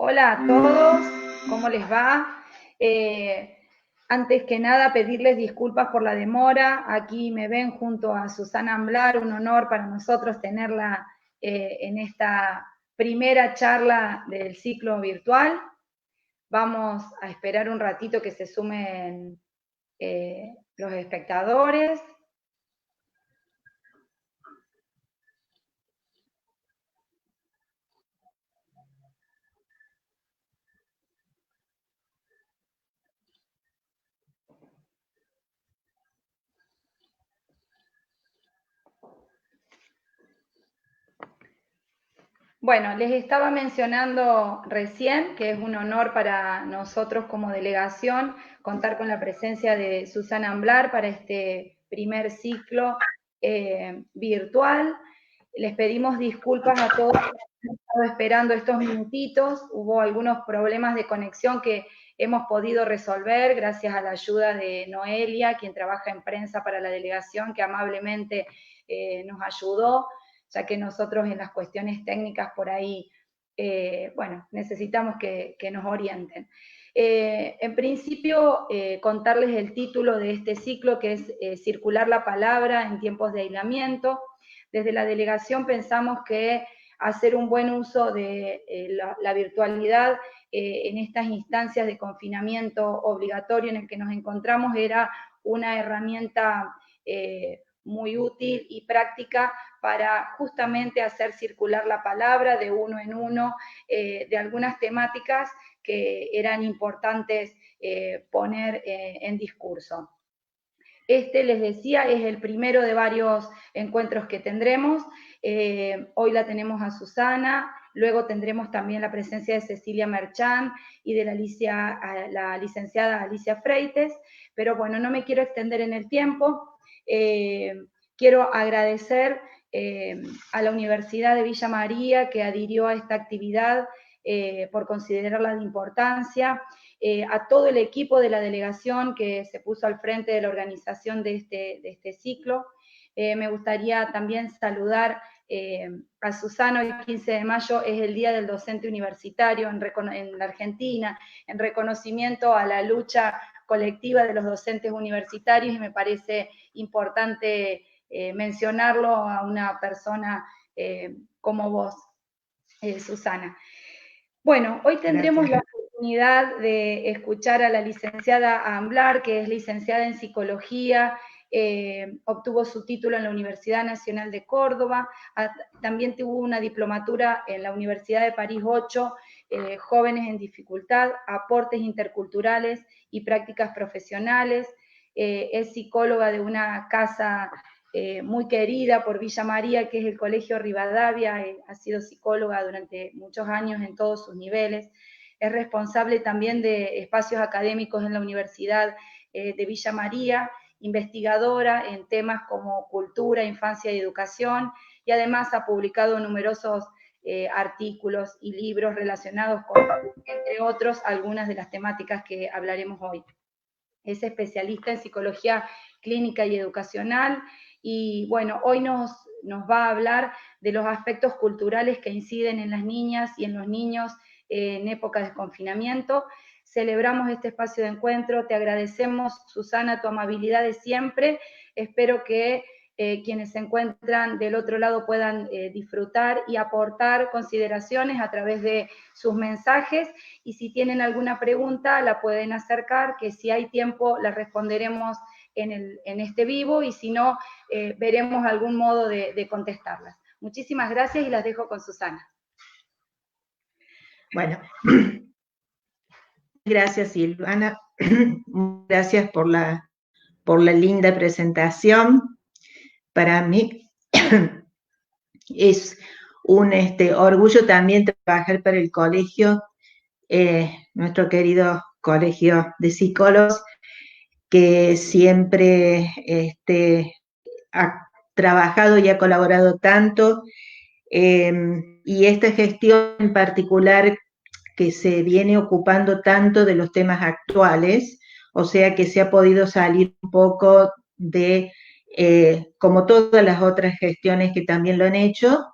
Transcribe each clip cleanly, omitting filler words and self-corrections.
Hola a todos, ¿cómo les va? Antes que nada, pedirles disculpas por la demora. Aquí me ven junto a Susana Amblar, un honor para nosotros tenerla en esta primera charla del ciclo virtual. Vamos a esperar un ratito que se sumen los espectadores. Bueno, les estaba mencionando recién que es un honor para nosotros como delegación contar con la presencia de Susana Amblar para este primer ciclo virtual. Les pedimos disculpas a todos que han estado esperando estos minutitos. Hubo algunos problemas de conexión que hemos podido resolver gracias a la ayuda de Noelia, quien trabaja en prensa para la delegación, que amablemente nos ayudó, ya que nosotros en las cuestiones técnicas por ahí, bueno, necesitamos que nos orienten. En principio, contarles el título de este ciclo, que es Circular la palabra en tiempos de aislamiento. Desde la delegación pensamos que hacer un buen uso de la virtualidad en estas instancias de confinamiento obligatorio en el que nos encontramos era una herramienta muy útil y práctica para justamente hacer circular la palabra de uno en uno de algunas temáticas que eran importantes poner en discurso. Este, les decía, es el primero de varios encuentros que tendremos. Hoy la tenemos a Susana, luego tendremos también la presencia de Cecilia Merchán y de la licenciada Alicia Freites, pero bueno, no me quiero extender en el tiempo. Quiero agradecer a la Universidad de Villa María que adhirió a esta actividad por considerarla de importancia, a todo el equipo de la delegación que se puso al frente de la organización de este ciclo. Me gustaría también saludar a Susana. Hoy 15 de mayo es el Día del Docente Universitario en la Argentina, en reconocimiento a la lucha colectiva de los docentes universitarios, y me parece importante mencionarlo a una persona como vos, Susana. Bueno, hoy tendremos la oportunidad de escuchar a la licenciada Amblar, que es licenciada en psicología, obtuvo su título en la Universidad Nacional de Córdoba, también tuvo una diplomatura en la Universidad de París 8, Jóvenes en Dificultad, Aportes Interculturales y Prácticas Profesionales, es psicóloga de una casa muy querida por Villa María, que es el Colegio Rivadavia, ha sido psicóloga durante muchos años en todos sus niveles, es responsable también de espacios académicos en la Universidad de Villa María, investigadora en temas como cultura, infancia y educación, y además ha publicado numerosos artículos y libros relacionados con, entre otros, algunas de las temáticas que hablaremos hoy. Es especialista en psicología clínica y educacional, y bueno, hoy nos va a hablar de los aspectos culturales que inciden en las niñas y en los niños en épocas de confinamiento. Celebramos este espacio de encuentro, te agradecemos, Susana, tu amabilidad de siempre. Espero que quienes se encuentran del otro lado puedan disfrutar y aportar consideraciones a través de sus mensajes, y si tienen alguna pregunta la pueden acercar, que si hay tiempo la responderemos en este vivo, y si no, veremos algún modo de contestarlas. Muchísimas gracias y las dejo con Susana. Bueno, gracias Silvana, gracias por la linda presentación. Para mí es un orgullo también trabajar para el colegio, nuestro querido colegio de psicólogos, que siempre ha trabajado y ha colaborado tanto, y esta gestión en particular que se viene ocupando tanto de los temas actuales, o sea que se ha podido salir un poco de, como todas las otras gestiones que también lo han hecho,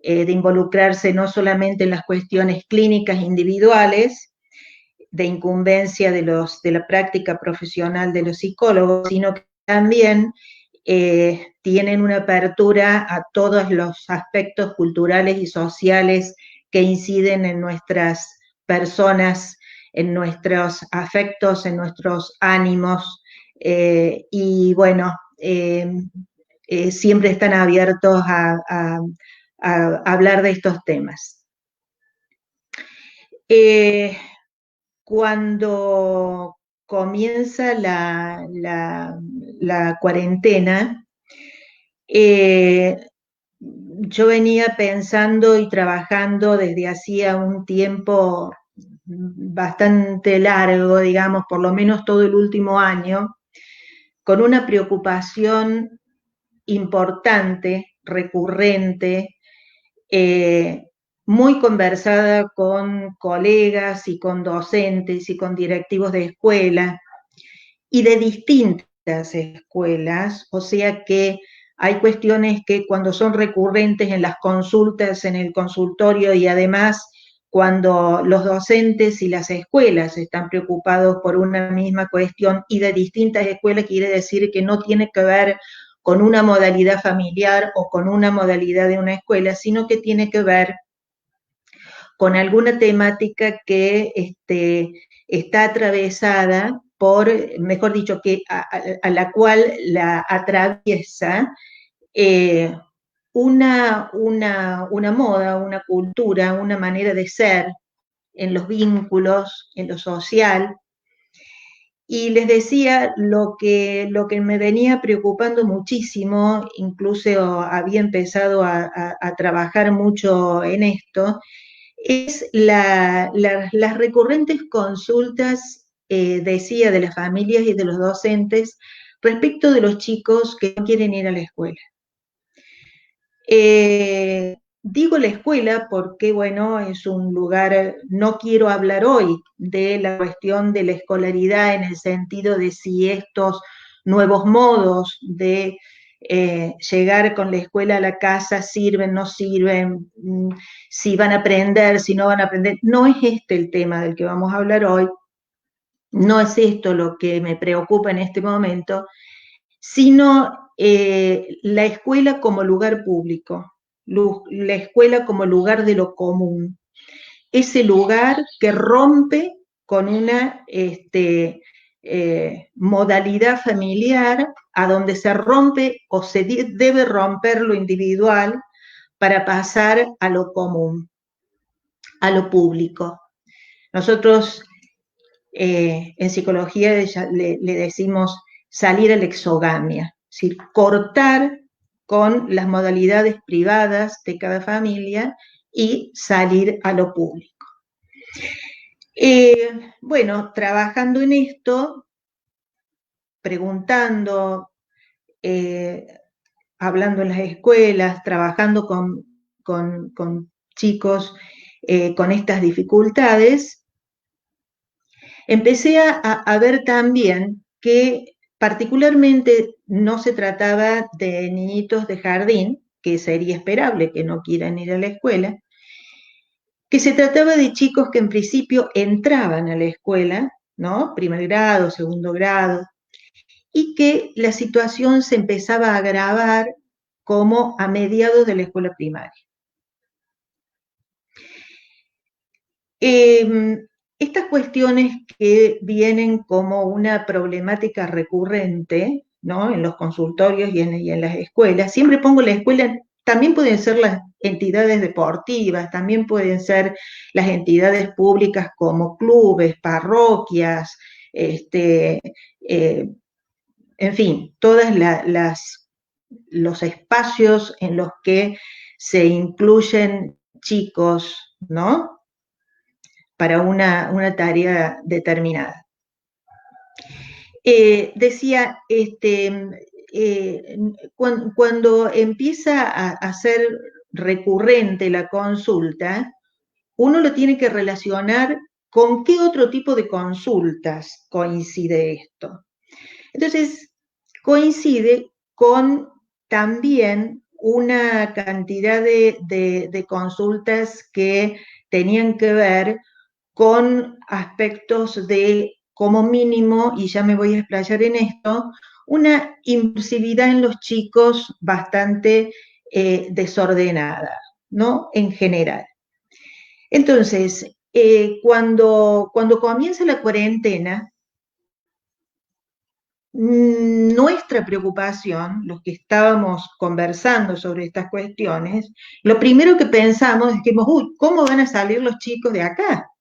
de involucrarse no solamente en las cuestiones clínicas individuales, de incumbencia de la práctica profesional de los psicólogos, sino que también tienen una apertura a todos los aspectos culturales y sociales que inciden en nuestras personas, en nuestros afectos, en nuestros ánimos, y bueno, siempre están abiertos a hablar de estos temas. Cuando comienza la cuarentena, yo venía pensando y trabajando desde hacía un tiempo bastante largo, digamos, por lo menos todo el último año, con una preocupación importante, recurrente, muy conversada con colegas y con docentes y con directivos de escuela y de distintas escuelas, o sea que hay cuestiones que cuando son recurrentes en las consultas, en el consultorio y además cuando los docentes y las escuelas están preocupados por una misma cuestión y de distintas escuelas, quiere decir que no tiene que ver con una modalidad familiar o con una modalidad de una escuela, sino que tiene que ver con alguna temática que está atravesada por, mejor dicho, que a la cual la atraviesa una moda, una cultura, una manera de ser en los vínculos, en lo social. Y les decía lo que me venía preocupando muchísimo, incluso había empezado a trabajar mucho en esto, es las recurrentes consultas, decía, de las familias y de los docentes respecto de los chicos que no quieren ir a la escuela. Digo la escuela porque, bueno, es un lugar, no quiero hablar hoy de la cuestión de la escolaridad en el sentido de si estos nuevos modos de llegar con la escuela a la casa sirven, no sirven, si van a aprender, si no van a aprender. No es este el tema del que vamos a hablar hoy, no es esto lo que me preocupa en este momento, sino la escuela como lugar público, la escuela como lugar de lo común, ese lugar que rompe con una modalidad familiar a donde se rompe o se debe romper lo individual para pasar a lo común, a lo público. Nosotros en psicología le decimos salir a la exogamia, es decir, cortar con las modalidades privadas de cada familia y salir a lo público. Bueno, trabajando en esto, preguntando, hablando en las escuelas, trabajando con chicos con estas dificultades, empecé a ver también que particularmente no se trataba de niñitos de jardín, que sería esperable que no quieran ir a la escuela, que se trataba de chicos que en principio entraban a la escuela, ¿no? Primer grado, segundo grado, y que la situación se empezaba a agravar como a mediados de la escuela primaria. Estas cuestiones que vienen como una problemática recurrente, ¿no? En los consultorios y en las escuelas, siempre pongo la escuela, también pueden ser las entidades deportivas, también pueden ser las entidades públicas como clubes, parroquias, en fin, todos los espacios en los que se incluyen chicos, ¿no? Para una tarea determinada. Decía, cuando empieza a ser recurrente la consulta, uno lo tiene que relacionar con qué otro tipo de consultas coincide esto. Entonces, coincide con también una cantidad de consultas que tenían que ver con aspectos de, como mínimo, y ya me voy a explayar en esto, una impulsividad en los chicos bastante desordenada, ¿no? En general. Entonces, cuando comienza la cuarentena, nuestra preocupación, los que estábamos conversando sobre estas cuestiones, lo primero que pensamos es que, uy, ¿cómo van a salir los chicos de acá?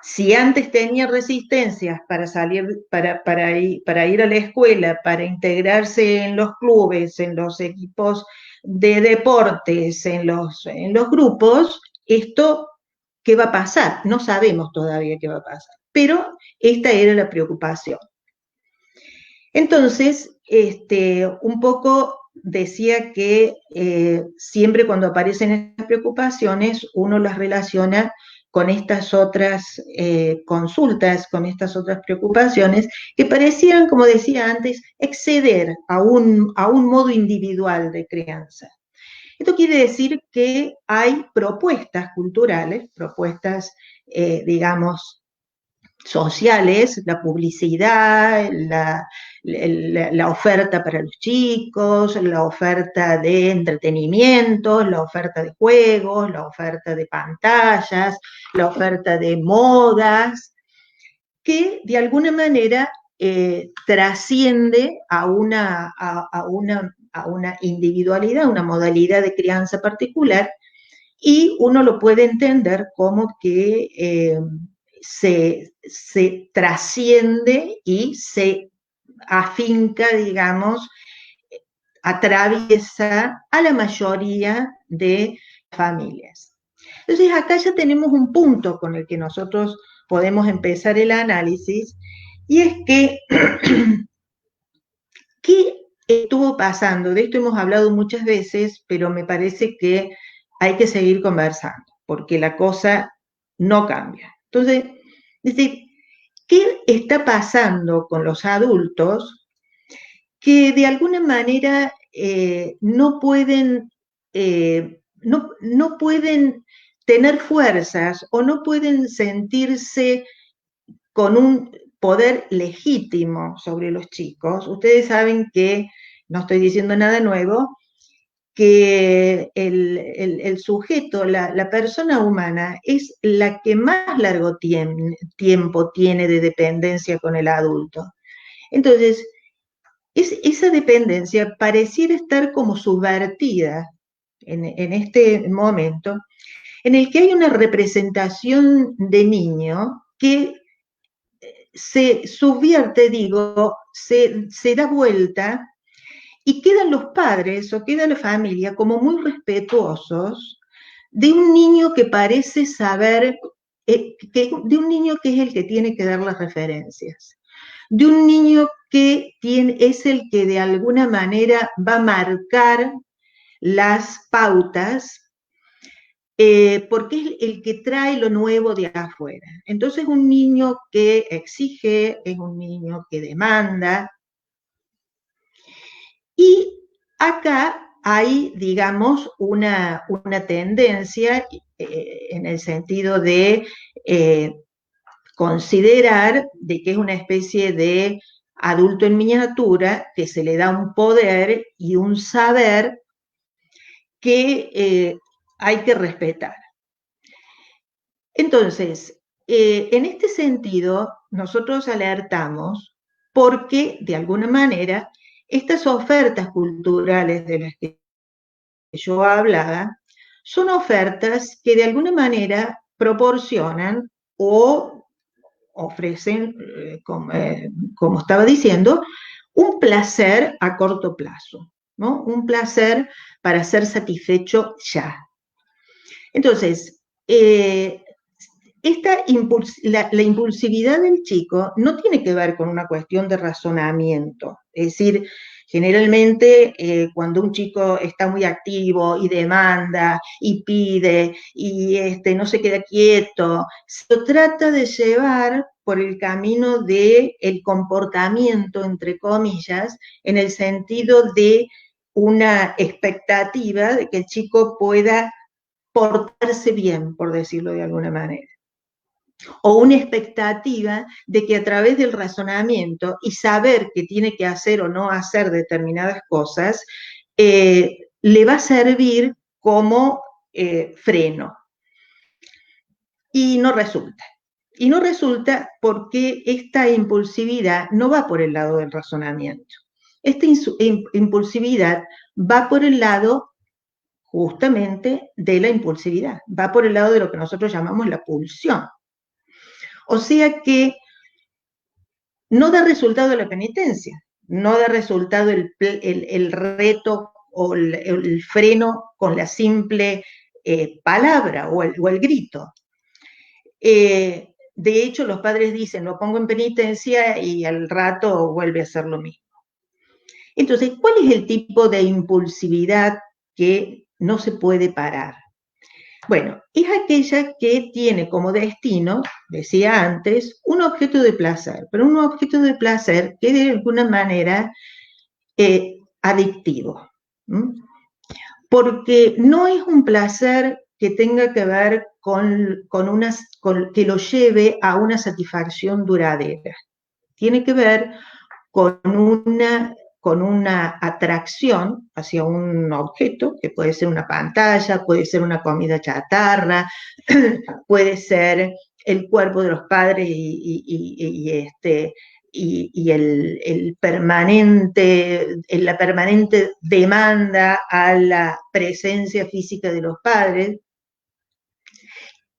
Si antes tenía resistencias para salir, para ir a la escuela, para integrarse en los clubes, en los equipos de deportes, en los grupos, esto, ¿qué va a pasar? No sabemos todavía qué va a pasar, pero esta era la preocupación. Entonces, un poco decía que siempre cuando aparecen estas preocupaciones, uno las relaciona con estas otras consultas, con estas otras preocupaciones, que parecieran, como decía antes, exceder a un modo individual de crianza. Esto quiere decir que hay propuestas culturales, propuestas, digamos, sociales, la publicidad, la oferta para los chicos, la oferta de entretenimiento, la oferta de juegos, la oferta de pantallas, la oferta de modas, que de alguna manera trasciende a una individualidad, una modalidad de crianza particular, y uno lo puede entender como que se trasciende y se afinca, digamos, atraviesa a la mayoría de familias. Entonces acá ya tenemos un punto con el que nosotros podemos empezar el análisis, y es que ¿qué estuvo pasando? De esto hemos hablado muchas veces, pero me parece que hay que seguir conversando, porque la cosa no cambia. Entonces, ¿qué está pasando con los adultos que de alguna manera no pueden tener fuerzas o no pueden sentirse con un poder legítimo sobre los chicos? Ustedes saben que, no estoy diciendo nada nuevo, que el sujeto, la persona humana, es la que más largo tiempo tiene de dependencia con el adulto. Entonces, esa dependencia pareciera estar como subvertida en este momento, en el que hay una representación de niño que se subvierte, digo, se da vuelta, y quedan los padres o queda la familia como muy respetuosos de un niño que parece saber, de un niño que es el que tiene que dar las referencias, de un niño que es el que de alguna manera va a marcar las pautas, porque es el que trae lo nuevo de afuera. Entonces, un niño que exige, es un niño que demanda. Y acá hay, digamos, una tendencia en el sentido de considerar de que es una especie de adulto en miniatura, que se le da un poder y un saber que hay que respetar. Entonces, en este sentido, nosotros alertamos porque, de alguna manera, estas ofertas culturales de las que yo hablaba son ofertas que de alguna manera proporcionan o ofrecen, como estaba diciendo, un placer a corto plazo, ¿no? Un placer para ser satisfecho ya. Entonces, la impulsividad del chico no tiene que ver con una cuestión de razonamiento. Es decir, generalmente cuando un chico está muy activo y demanda y pide y no se queda quieto, se lo trata de llevar por el camino del comportamiento, entre comillas, en el sentido de una expectativa de que el chico pueda portarse bien, por decirlo de alguna manera, o una expectativa de que a través del razonamiento y saber que tiene que hacer o no hacer determinadas cosas, le va a servir como freno. Y no resulta. Y no resulta porque esta impulsividad no va por el lado del razonamiento. Esta impulsividad va por el lado justamente de la impulsividad, va por el lado de lo que nosotros llamamos la pulsión. O sea que no da resultado la penitencia, no da resultado el reto o el freno con la simple palabra o el grito. De hecho, los padres dicen, lo pongo en penitencia y al rato vuelve a hacer lo mismo. Entonces, ¿cuál es el tipo de impulsividad que no se puede parar? Bueno, es aquella que tiene como destino, decía antes, un objeto de placer, pero un objeto de placer que de alguna manera adictivo. Porque no es un placer que tenga que ver con que lo lleve a una satisfacción duradera. Tiene que ver con una atracción hacia un objeto, que puede ser una pantalla, puede ser una comida chatarra, puede ser el cuerpo de los padres y la permanente demanda a la presencia física de los padres,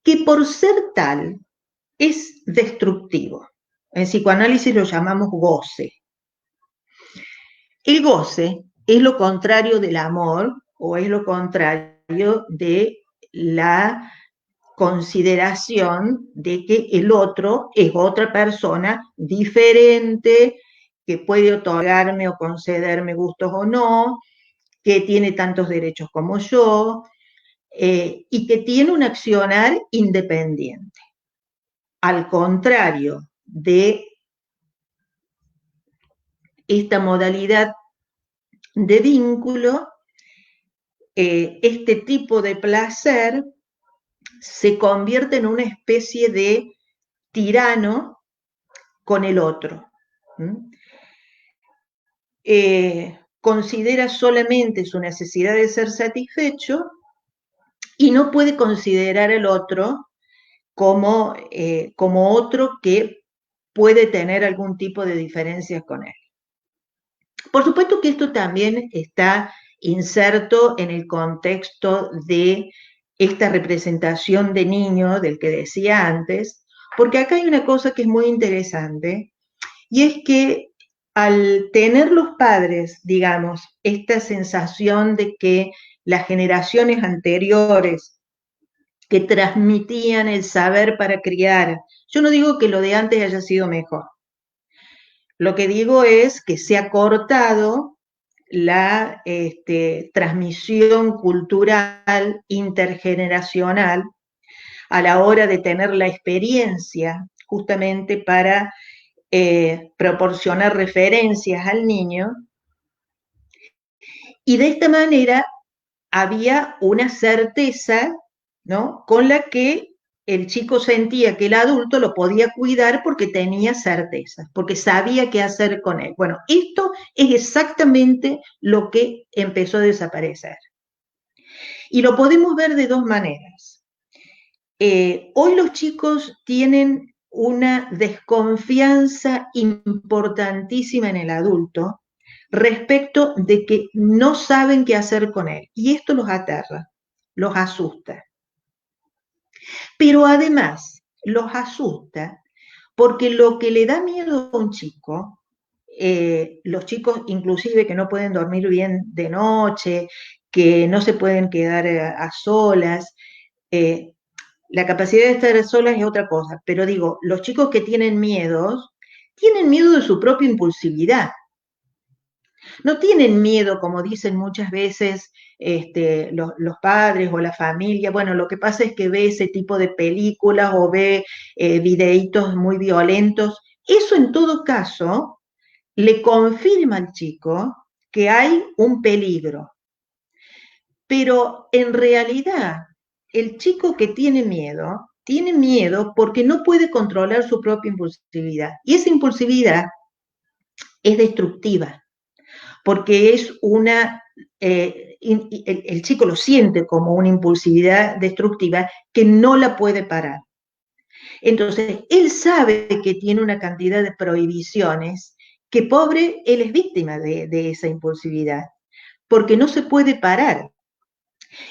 que por ser tal es destructivo. En psicoanálisis lo llamamos goce. El goce es lo contrario del amor o es lo contrario de la consideración de que el otro es otra persona diferente, que puede otorgarme o concederme gustos o no, que tiene tantos derechos como yo, y que tiene un accionar independiente. Al contrario de esta modalidad de vínculo, este tipo de placer se convierte en una especie de tirano con el otro. Considera solamente su necesidad de ser satisfecho y no puede considerar al otro como otro que puede tener algún tipo de diferencias con él. Por supuesto que esto también está inserto en el contexto de esta representación de niño del que decía antes, porque acá hay una cosa que es muy interesante, y es que al tener los padres, digamos, esta sensación de que las generaciones anteriores que transmitían el saber para criar, yo no digo que lo de antes haya sido mejor, lo que digo es que se ha cortado la transmisión cultural intergeneracional a la hora de tener la experiencia justamente para proporcionar referencias al niño, y de esta manera había una certeza, ¿no?, con la que el chico sentía que el adulto lo podía cuidar porque tenía certezas, porque sabía qué hacer con él. Bueno, esto es exactamente lo que empezó a desaparecer. Y lo podemos ver de dos maneras. Hoy los chicos tienen una desconfianza importantísima en el adulto respecto de que no saben qué hacer con él. Y esto los aterra, los asusta. Pero además los asusta porque lo que le da miedo a un chico, los chicos inclusive que no pueden dormir bien de noche, que no se pueden quedar a solas, la capacidad de estar solas es otra cosa, pero digo, los chicos que tienen miedo de su propia impulsividad. No tienen miedo, como dicen muchas veces los padres o la familia. Bueno, lo que pasa es que ve ese tipo de películas o ve videitos muy violentos. Eso en todo caso le confirma al chico que hay un peligro. Pero en realidad, el chico que tiene miedo porque no puede controlar su propia impulsividad. Y esa impulsividad es destructiva, porque es el chico lo siente como una impulsividad destructiva que no la puede parar. Entonces, él sabe que tiene una cantidad de prohibiciones, que pobre, él es víctima de esa impulsividad, porque no se puede parar.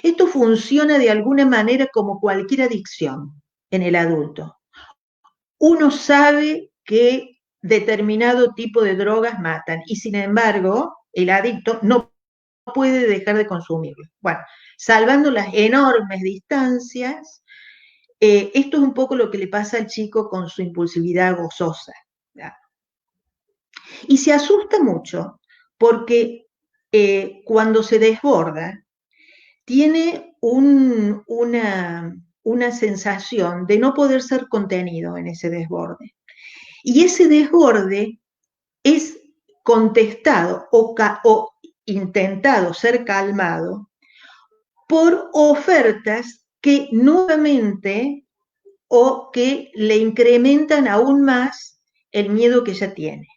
Esto funciona de alguna manera como cualquier adicción en el adulto. Uno sabe que determinado tipo de drogas matan y sin embargo el adicto no puede dejar de consumirlo. Bueno, salvando las enormes distancias, esto es un poco lo que le pasa al chico con su impulsividad gozosa. ¿Verdad? Y se asusta mucho porque cuando se desborda, tiene una sensación de no poder ser contenido en ese desborde. Y ese desborde es contestado o intentado ser calmado por ofertas que nuevamente o que le incrementan aún más el miedo que ya tiene.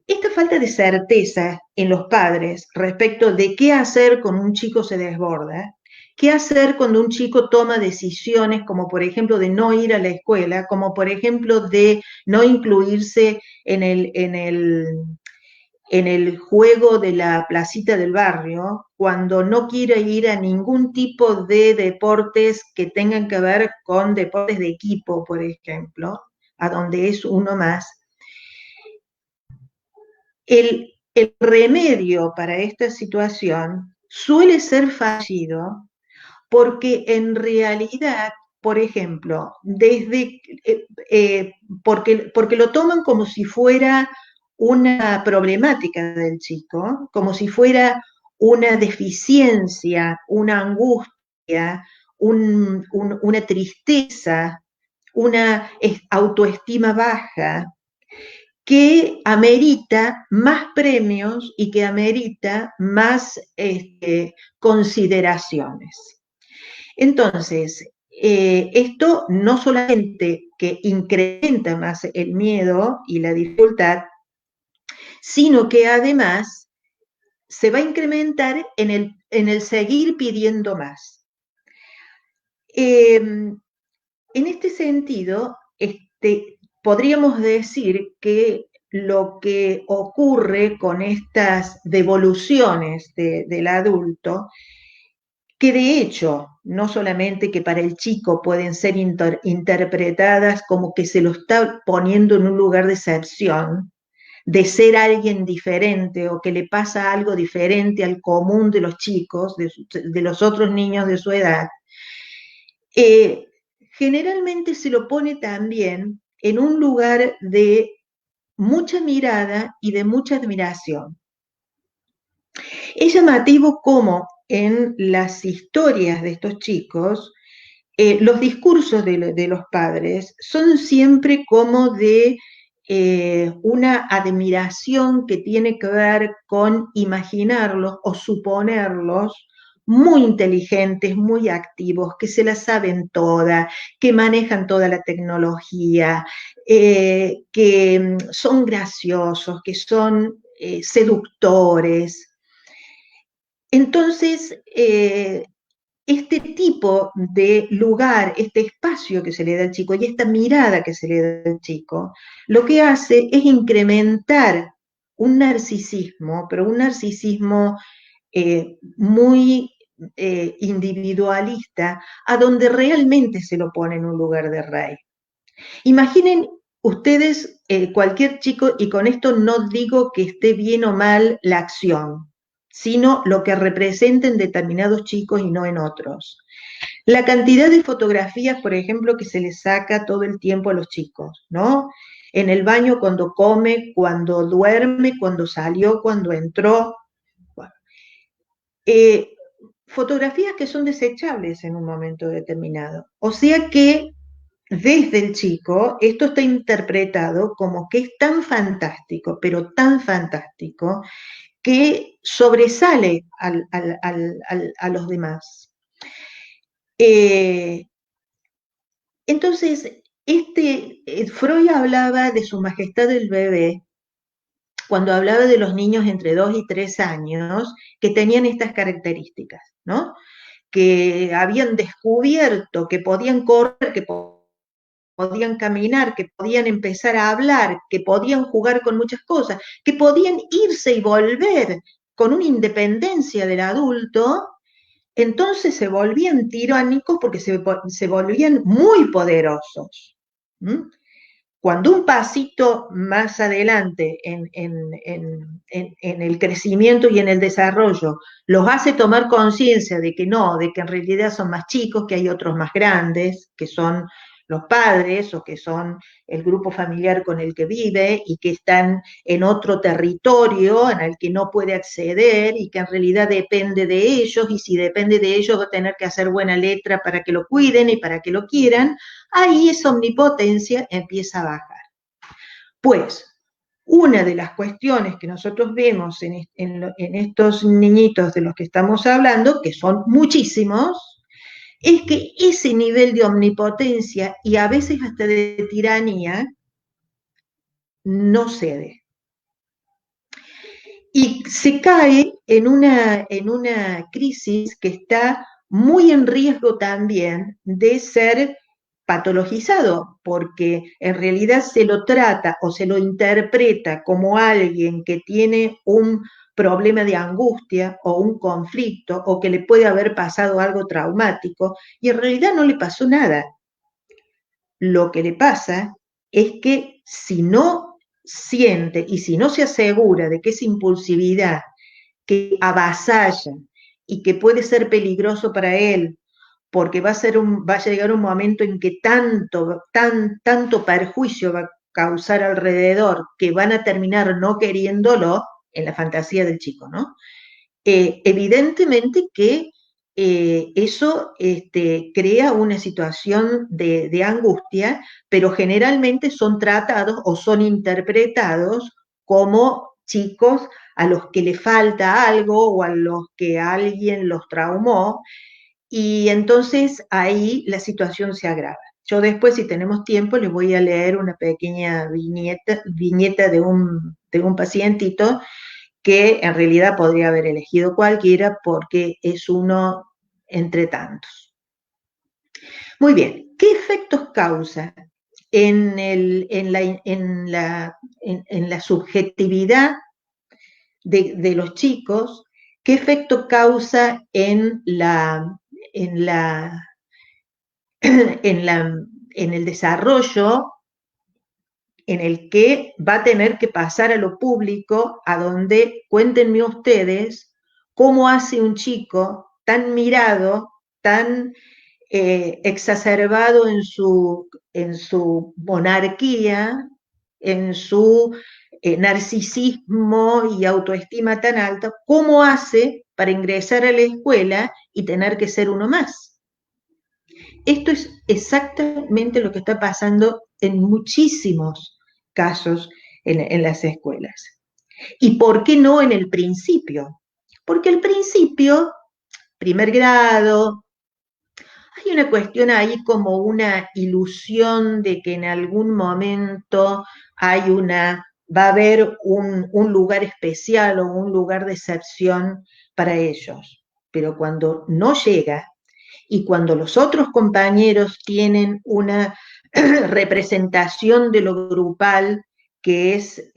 Esta falta de certeza en los padres respecto de qué hacer cuando un chico se desborda, qué hacer cuando un chico toma decisiones como por ejemplo de no ir a la escuela, como por ejemplo de no incluirse en el juego de la placita del barrio, cuando no quiere ir a ningún tipo de deportes que tengan que ver con deportes de equipo, por ejemplo, a donde es uno más. El remedio para esta situación suele ser fallido porque en realidad, por ejemplo, porque lo toman como si fuera una problemática del chico, como si fuera una deficiencia, una angustia, una tristeza, una autoestima baja, que amerita más premios y que amerita más consideraciones. Entonces, esto no solamente que incrementa más el miedo y la dificultad, sino que además se va a incrementar en el seguir pidiendo más. En este sentido, podríamos decir que lo que ocurre con estas devoluciones del adulto, que de hecho, no solamente que para el chico pueden ser interpretadas como que se lo está poniendo en un lugar de excepción, de ser alguien diferente o que le pasa algo diferente al común de los chicos, de los otros niños de su edad, generalmente se lo pone también en un lugar de mucha mirada y de mucha admiración. Es llamativo cómo en las historias de estos chicos, los discursos de los padres son siempre como de una admiración que tiene que ver con imaginarlos o suponerlos muy inteligentes, muy activos, que se la saben toda, que manejan toda la tecnología, que son graciosos, que son seductores. Entonces, este tipo de lugar, este espacio que se le da al chico y esta mirada que se le da al chico, lo que hace es incrementar un narcisismo, pero un narcisismo muy individualista, a donde realmente se lo pone en un lugar de rey. Imaginen ustedes cualquier chico, y con esto no digo que esté bien o mal la acción, sino lo que representen determinados chicos y no en otros. La cantidad de fotografías, por ejemplo, que se les saca todo el tiempo a los chicos, ¿no? En el baño, cuando come, cuando duerme, cuando salió, cuando entró. Bueno, fotografías que son desechables en un momento determinado. O sea que desde el chico, esto está interpretado como que es tan fantástico, pero tan fantástico, que sobresale a los demás. Entonces, Freud hablaba de su majestad el bebé cuando hablaba de los niños entre 2 y 3 años que tenían estas características, ¿no? Que habían descubierto que podían correr, que podían caminar, que podían empezar a hablar, que podían jugar con muchas cosas, que podían irse y volver con una independencia del adulto, entonces se volvían tiránicos porque se volvían muy poderosos. ¿Mm? Cuando un pasito más adelante en el crecimiento y en el desarrollo los hace tomar conciencia de que no, de que en realidad son más chicos, que hay otros más grandes, que son los padres o que son el grupo familiar con el que vive y que están en otro territorio en el que no puede acceder y que en realidad depende de ellos, y si depende de ellos va a tener que hacer buena letra para que lo cuiden y para que lo quieran, ahí esa omnipotencia empieza a bajar. Pues una de las cuestiones que nosotros vemos en estos niñitos de los que estamos hablando, que son muchísimos, es que ese nivel de omnipotencia y a veces hasta de tiranía no cede. Y se cae en una crisis que está muy en riesgo también de ser patologizado, porque en realidad se lo trata o se lo interpreta como alguien que tiene un problema de angustia o un conflicto o que le puede haber pasado algo traumático, y en realidad no le pasó nada. Lo que le pasa es que si no siente y si no se asegura de que esa impulsividad que avasalla y que puede ser peligroso para él, porque va a llegar un momento en que tanto perjuicio va a causar alrededor que van a terminar no queriéndolo, en la fantasía del chico, ¿no? Evidentemente que eso crea una situación de angustia, pero generalmente son tratados o son interpretados como chicos a los que le falta algo o a los que alguien los traumó, y entonces ahí la situación se agrava. Yo después, si tenemos tiempo, les voy a leer una pequeña viñeta de un pacientito que en realidad podría haber elegido cualquiera porque es uno entre tantos. Muy bien, ¿qué efectos causa en la subjetividad de los chicos? ¿Qué efecto causa en, la, en, la, en el desarrollo en el que va a tener que pasar a lo público, a donde cuéntenme ustedes cómo hace un chico tan mirado, tan exacerbado en su monarquía, en su narcisismo y autoestima tan alta, cómo hace para ingresar a la escuela y tener que ser uno más. Esto es exactamente lo que está pasando en muchísimos casos en las escuelas. ¿Y por qué no en el principio? Porque al principio, primer grado, hay una cuestión ahí como una ilusión de que en algún momento va a haber un lugar especial o un lugar de excepción para ellos. Pero cuando no llega, y cuando los otros compañeros tienen una representación de lo grupal que es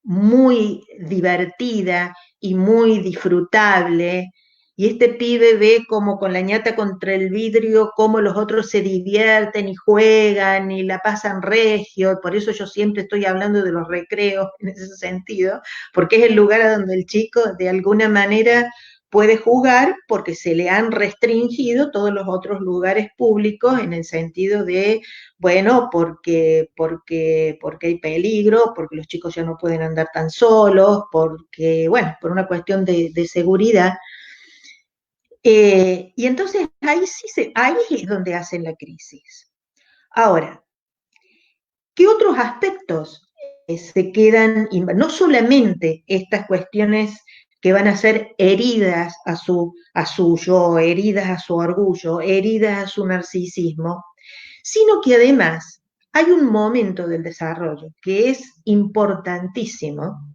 muy divertida y muy disfrutable, y este pibe ve como con la ñata contra el vidrio cómo los otros se divierten y juegan y la pasan regio, por eso yo siempre estoy hablando de los recreos en ese sentido, porque es el lugar a donde el chico de alguna manera puede jugar, porque se le han restringido todos los otros lugares públicos en el sentido de, bueno, porque hay peligro, porque los chicos ya no pueden andar tan solos, porque, bueno, por una cuestión de seguridad. Y entonces ahí es donde hacen la crisis. Ahora, ¿qué otros aspectos se quedan? No solamente estas cuestiones que van a ser heridas a su yo, heridas a su orgullo, heridas a su narcisismo, sino que además hay un momento del desarrollo que es importantísimo,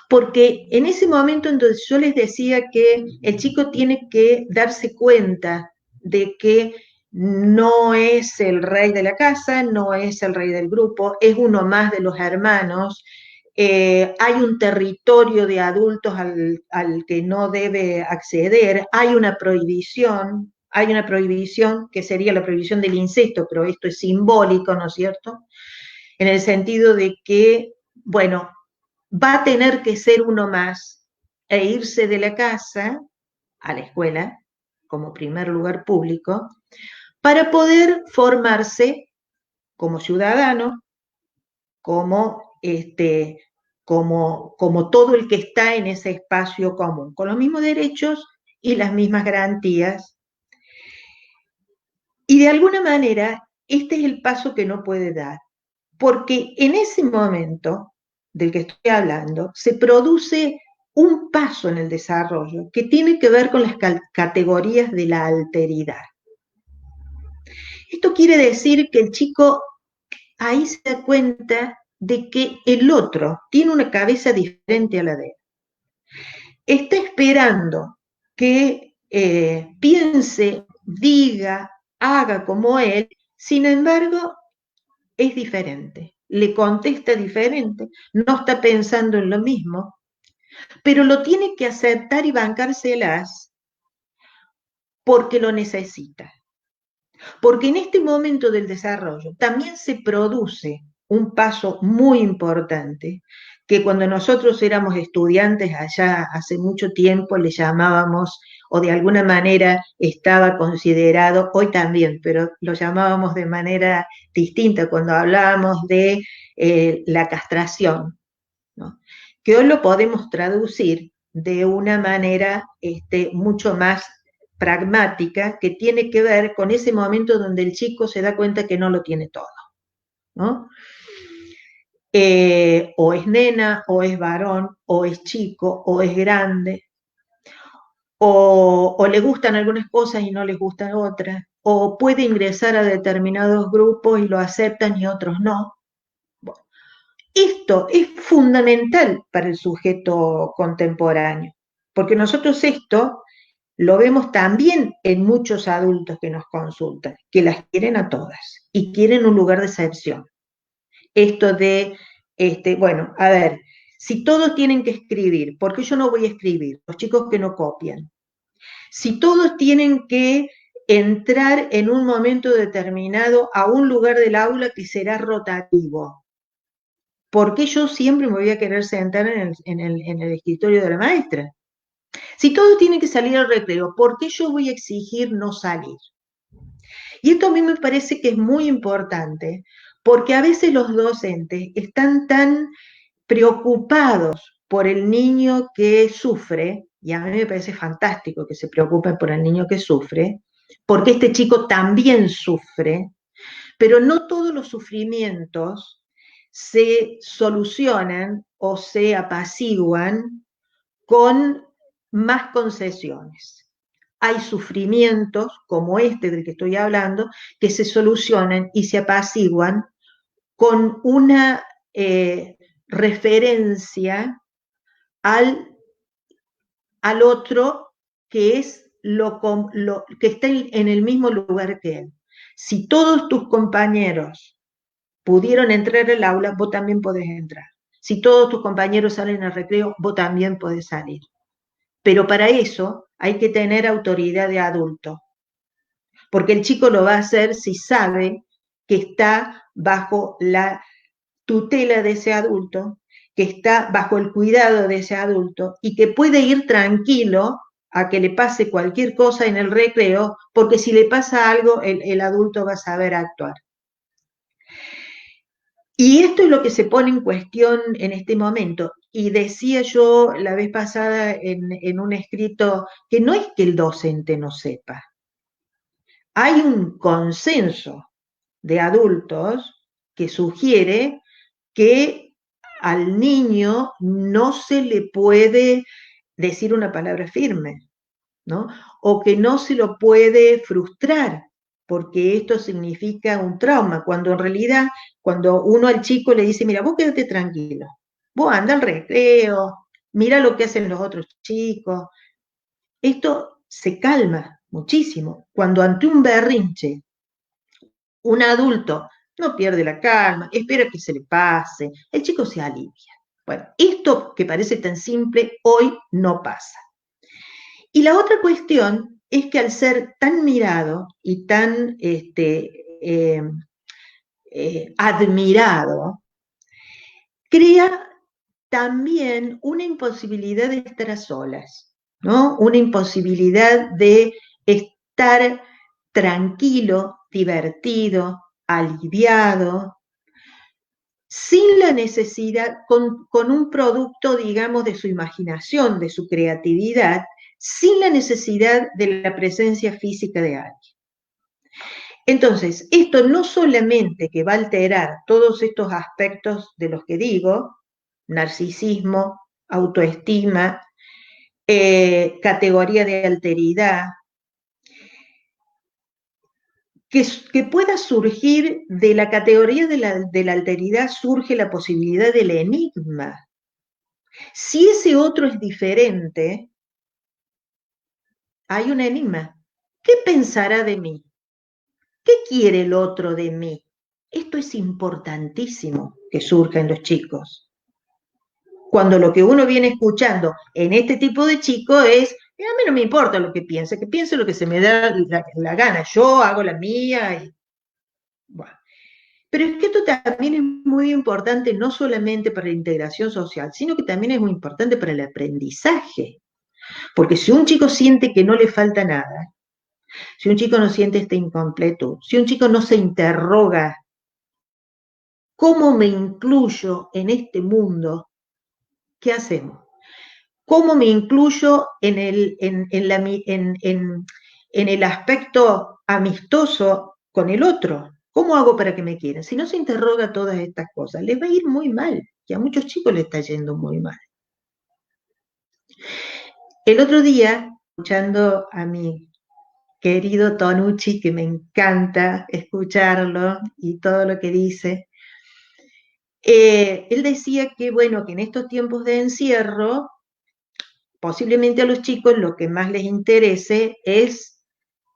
porque en ese momento entonces yo les decía que el chico tiene que darse cuenta de que no es el rey de la casa, no es el rey del grupo, es uno más de los hermanos, hay un territorio de adultos al que no debe acceder, hay una prohibición que sería la prohibición del incesto, pero esto es simbólico, ¿no es cierto? En el sentido de que, bueno, va a tener que ser uno más e irse de la casa a la escuela como primer lugar público para poder formarse como ciudadano, como, como todo el que está en ese espacio común, con los mismos derechos y las mismas garantías. Y de alguna manera, este es el paso que no puede dar, porque en ese momento del que estoy hablando, se produce un paso en el desarrollo que tiene que ver con las categorías de la alteridad. Esto quiere decir que el chico ahí se da cuenta de que el otro tiene una cabeza diferente a la de él. Está esperando que piense, diga, haga como él, sin embargo, es diferente, le contesta diferente, no está pensando en lo mismo, pero lo tiene que aceptar y bancárselas porque lo necesita. Porque en este momento del desarrollo también se produce un paso muy importante que cuando nosotros éramos estudiantes allá hace mucho tiempo le llamábamos, o de alguna manera estaba considerado, hoy también, pero lo llamábamos de manera distinta cuando hablábamos de la castración, ¿no? Que hoy lo podemos traducir de una manera mucho más pragmática, que tiene que ver con ese momento donde el chico se da cuenta que no lo tiene todo, ¿no? O es nena, o es varón, o es chico, o es grande, o le gustan algunas cosas y no les gustan otras, o puede ingresar a determinados grupos y lo aceptan y otros no. Bueno, esto es fundamental para el sujeto contemporáneo, porque nosotros esto lo vemos también en muchos adultos que nos consultan, que las quieren a todas y quieren un lugar de excepción. Esto de, bueno, a ver, si todos tienen que escribir, ¿por qué yo no voy a escribir? Los chicos que no copian. Si todos tienen que entrar en un momento determinado a un lugar del aula que será rotativo, ¿por qué yo siempre me voy a querer sentar en el escritorio de la maestra? Si todos tienen que salir al recreo, ¿por qué yo voy a exigir no salir? Y esto a mí me parece que es muy importante, porque a veces los docentes están tan preocupados por el niño que sufre, y a mí me parece fantástico que se preocupen por el niño que sufre, porque este chico también sufre, pero no todos los sufrimientos se solucionan o se apaciguan con más concesiones. Hay sufrimientos, como este del que estoy hablando, que se solucionan y se apaciguan con una referencia al otro que es que está en el mismo lugar que él. Si todos tus compañeros pudieron entrar al aula, vos también podés entrar. Si todos tus compañeros salen al recreo, vos también podés salir. Pero para eso hay que tener autoridad de adulto, porque el chico lo va a hacer si sabe que está bajo la tutela de ese adulto, que está bajo el cuidado de ese adulto y que puede ir tranquilo a que le pase cualquier cosa en el recreo, porque si le pasa algo, el adulto va a saber actuar. Y esto es lo que se pone en cuestión en este momento. Y decía yo la vez pasada en un escrito que no es que el docente no sepa, hay un consenso de adultos que sugiere que al niño no se le puede decir una palabra firme, ¿no? O que no se lo puede frustrar, porque esto significa un trauma, cuando en realidad, cuando uno al chico le dice, mira, vos quédate tranquilo, vos anda al recreo, mira lo que hacen los otros chicos, esto se calma muchísimo. Cuando ante un berrinche, un adulto no pierde la calma, espera que se le pase, el chico se alivia. Bueno, esto que parece tan simple, hoy no pasa. Y la otra cuestión es que al ser tan mirado y tan admirado, crea también una imposibilidad de estar a solas, ¿no? Una imposibilidad de estar tranquilo, divertido, aliviado, sin la necesidad, con un producto, digamos, de su imaginación, de su creatividad, sin la necesidad de la presencia física de alguien. Entonces, esto no solamente que va a alterar todos estos aspectos de los que digo, narcisismo, autoestima, categoría de alteridad, que pueda surgir de la categoría de la alteridad, surge la posibilidad del enigma. Si ese otro es diferente, hay un enigma. ¿Qué pensará de mí? ¿Qué quiere el otro de mí? Esto es importantísimo que surja en los chicos. Cuando lo que uno viene escuchando en este tipo de chico es, a mí no me importa lo que piense lo que se me da la gana, yo hago la mía. Bueno. Pero es que esto también es muy importante no solamente para la integración social, sino que también es muy importante para el aprendizaje. Porque si un chico siente que no le falta nada, si un chico no siente este incompleto, si un chico no se interroga, ¿cómo me incluyo en este mundo? ¿Qué hacemos? ¿Cómo me incluyo en el aspecto amistoso con el otro? ¿Cómo hago para que me quieran? Si no se interroga todas estas cosas, les va a ir muy mal, y a muchos chicos les está yendo muy mal. El otro día, escuchando a mi querido Tonucci, que me encanta escucharlo y todo lo que dice, él decía que, bueno, que en estos tiempos de encierro, posiblemente a los chicos lo que más les interese es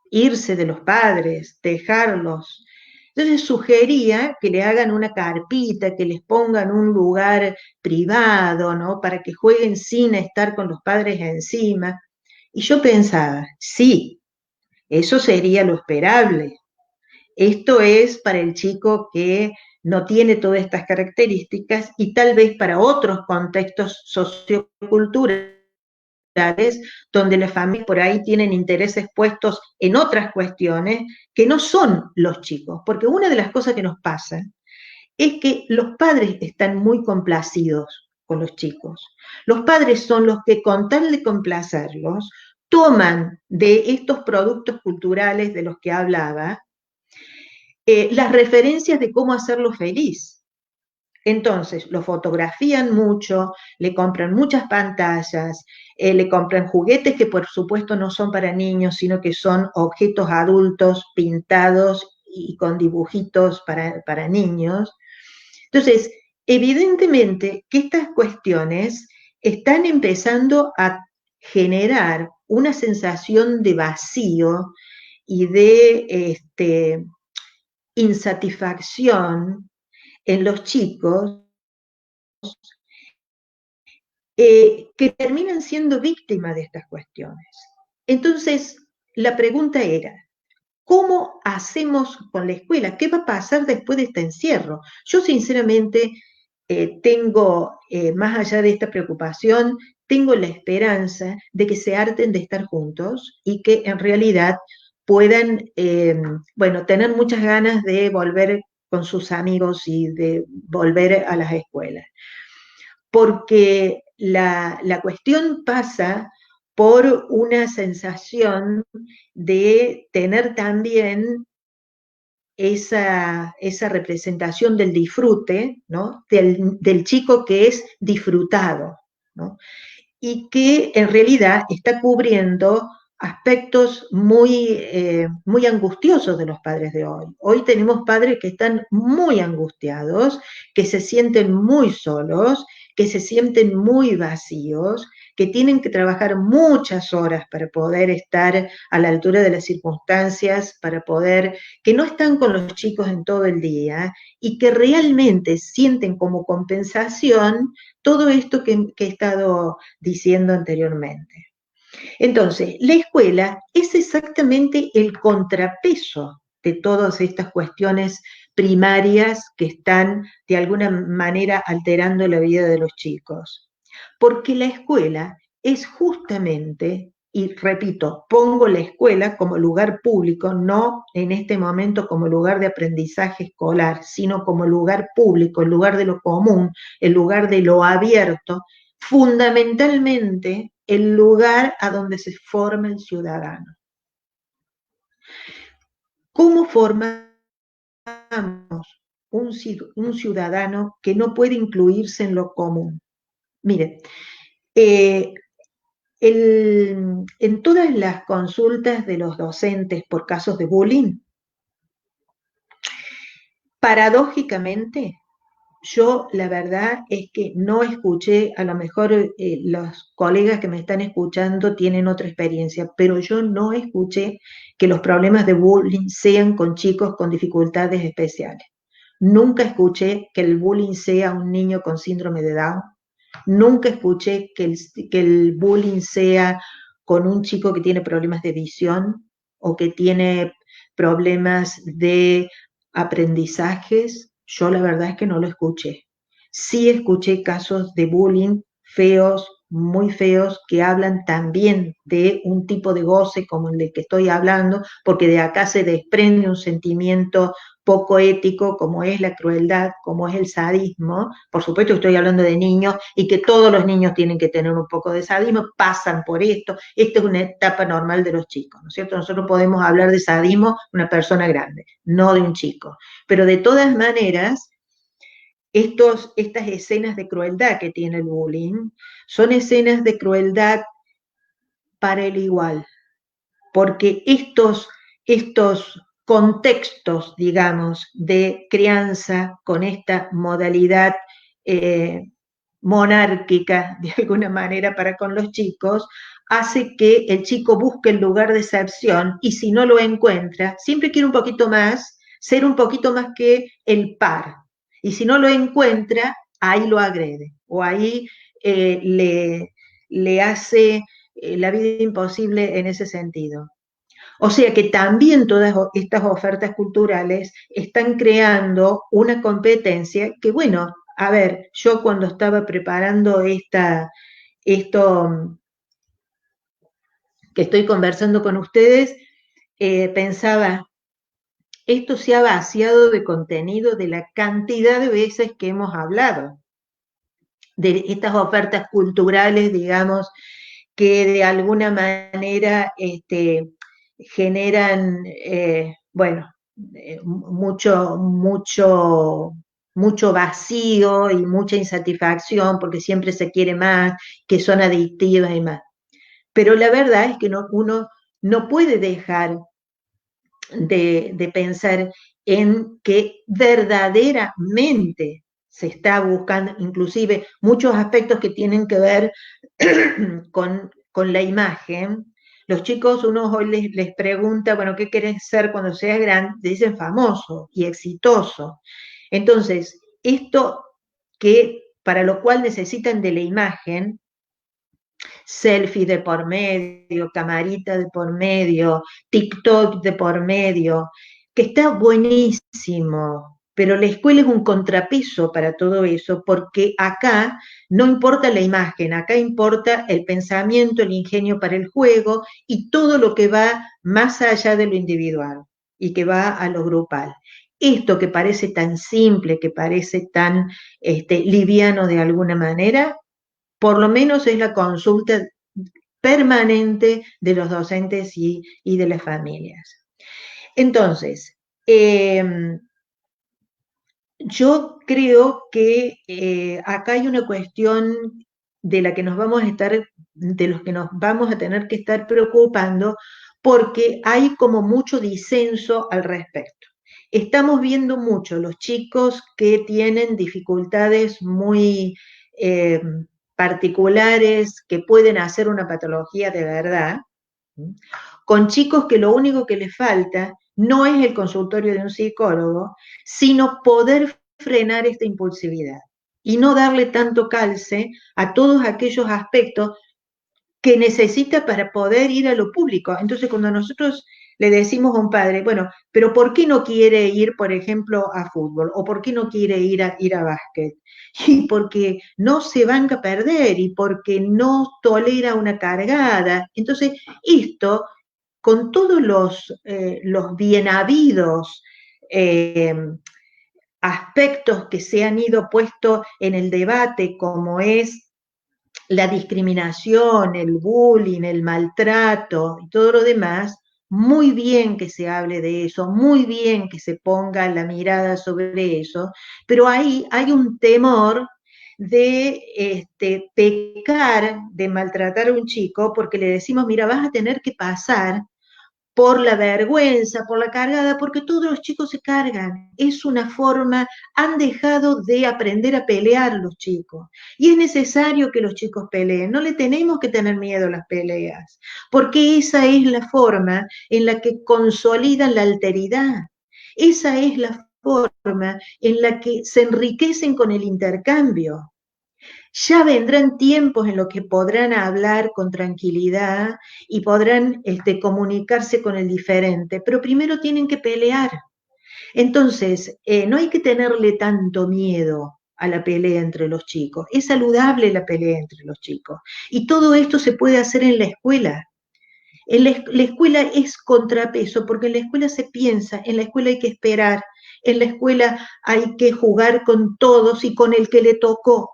irse de los padres, dejarlos. Entonces sugería que le hagan una carpita, que les pongan un lugar privado, ¿no? Para que jueguen sin estar con los padres encima. Y yo pensaba, sí, eso sería lo esperable. Esto es para el chico que no tiene todas estas características y tal vez para otros contextos socioculturales donde las familias por ahí tienen intereses puestos en otras cuestiones que no son los chicos. Porque una de las cosas que nos pasa es que los padres están muy complacidos con los chicos. Los padres son los que, con tal de complacerlos, toman de estos productos culturales de los que hablaba las referencias de cómo hacerlo feliz. Entonces, lo fotografían mucho, le compran muchas pantallas, le compran juguetes que por supuesto no son para niños, sino que son objetos adultos pintados y con dibujitos para niños. Entonces, evidentemente que estas cuestiones están empezando a generar una sensación de vacío y de insatisfacción en los chicos que terminan siendo víctimas de estas cuestiones. Entonces, la pregunta era, ¿cómo hacemos con la escuela? ¿Qué va a pasar después de este encierro? Yo sinceramente tengo, más allá de esta preocupación, tengo la esperanza de que se harten de estar juntos y que en realidad puedan, bueno, tener muchas ganas de volver con sus amigos y de volver a las escuelas. Porque la cuestión pasa por una sensación de tener también esa representación del disfrute, ¿no? Del chico que es disfrutado, ¿no? Y que en realidad está cubriendo aspectos muy angustiosos de los padres de hoy. Hoy tenemos padres que están muy angustiados, que se sienten muy solos, que se sienten muy vacíos, que tienen que trabajar muchas horas para poder estar a la altura de las circunstancias, que no están con los chicos en todo el día y que realmente sienten como compensación todo esto que he estado diciendo anteriormente. Entonces, la escuela es exactamente el contrapeso de todas estas cuestiones primarias que están de alguna manera alterando la vida de los chicos. Porque la escuela es justamente, y repito, pongo la escuela como lugar público, no en este momento como lugar de aprendizaje escolar, sino como lugar público, el lugar de lo común, el lugar de lo abierto, fundamentalmente el lugar a donde se forma el ciudadano. ¿Cómo formamos un ciudadano que no puede incluirse en lo común? Mire, en todas las consultas de los docentes por casos de bullying, paradójicamente, yo la verdad es que no escuché, a lo mejor los colegas que me están escuchando tienen otra experiencia, pero yo no escuché que los problemas de bullying sean con chicos con dificultades especiales. Nunca escuché que el bullying sea un niño con síndrome de Down. Nunca escuché que el bullying sea con un chico que tiene problemas de visión o que tiene problemas de aprendizajes. Yo la verdad es que no lo escuché. Sí escuché casos de bullying feos, muy feos, que hablan también de un tipo de goce como el del que estoy hablando, porque de acá se desprende un sentimiento poco ético, como es la crueldad, como es el sadismo. Por supuesto estoy hablando de niños y que todos los niños tienen que tener un poco de sadismo, pasan por esto, esta es una etapa normal de los chicos, ¿no es cierto? Nosotros podemos hablar de sadismo de una persona grande, no de un chico. Pero de todas maneras, estas escenas de crueldad que tiene el bullying son escenas de crueldad para el igual, porque estos contextos, digamos, de crianza con esta modalidad monárquica, de alguna manera, para con los chicos, hace que el chico busque el lugar de excepción y si no lo encuentra, siempre quiere un poquito más, ser un poquito más que el par. Y si no lo encuentra, ahí lo agrede o ahí le hace la vida imposible en ese sentido. O sea que también todas estas ofertas culturales están creando una competencia que, bueno, a ver, yo cuando estaba preparando esto que estoy conversando con ustedes, pensaba, esto se ha vaciado de contenido de la cantidad de veces que hemos hablado, de estas ofertas culturales, digamos, que de alguna manera generan, bueno, mucho vacío y mucha insatisfacción porque siempre se quiere más, que son adictivas y más. Pero la verdad es que uno no puede dejar de pensar en que verdaderamente se está buscando, inclusive muchos aspectos que tienen que ver con la imagen. Los chicos, uno hoy les pregunta, bueno, ¿qué querés ser cuando seas grande? Dicen famoso y exitoso. Entonces, esto que para lo cual necesitan de la imagen, selfie de por medio, camarita de por medio, TikTok de por medio, que está buenísimo, pero la escuela es un contrapeso para todo eso, porque acá no importa la imagen, acá importa el pensamiento, el ingenio para el juego y todo lo que va más allá de lo individual y que va a lo grupal. Esto que parece tan simple, que parece tan liviano de alguna manera, por lo menos es la consulta permanente de los docentes y de las familias. Entonces, Yo creo que acá hay una cuestión de la que nos vamos a estar, de los que nos vamos a tener que estar preocupando, porque hay como mucho disenso al respecto. Estamos viendo mucho los chicos que tienen dificultades muy eh, particulares, que pueden hacer una patología de verdad, ¿sí? Con chicos que lo único que les falta no es el consultorio de un psicólogo, sino poder frenar esta impulsividad y no darle tanto calce a todos aquellos aspectos que necesita para poder ir a lo público. Entonces, cuando nosotros le decimos a un padre, bueno, pero ¿por qué no quiere ir, por ejemplo, a fútbol? ¿O por qué no quiere ir a básquet? Y porque no se van a perder y porque no tolera una cargada. Entonces, esto, con todos los bien habidos eh, aspectos que se han ido puesto en el debate, como es la discriminación, el bullying, el maltrato y todo lo demás, muy bien que se hable de eso, muy bien que se ponga la mirada sobre eso, pero ahí hay un temor de pecar, de maltratar a un chico, porque le decimos, mira, vas a tener que pasar por la vergüenza, por la cargada, porque todos los chicos se cargan. Es una forma, han dejado de aprender a pelear los chicos. Y es necesario que los chicos peleen. No le tenemos que tener miedo a las peleas, porque esa es la forma en la que consolidan la alteridad. Esa es la forma en la que se enriquecen con el intercambio. Ya vendrán tiempos en los que podrán hablar con tranquilidad y podrán comunicarse con el diferente, pero primero tienen que pelear. Entonces, no hay que tenerle tanto miedo a la pelea entre los chicos. Es saludable la pelea entre los chicos. Y todo esto se puede hacer en la escuela. La escuela es contrapeso porque en la escuela se piensa, en la escuela hay que esperar, en la escuela hay que jugar con todos y con el que le tocó.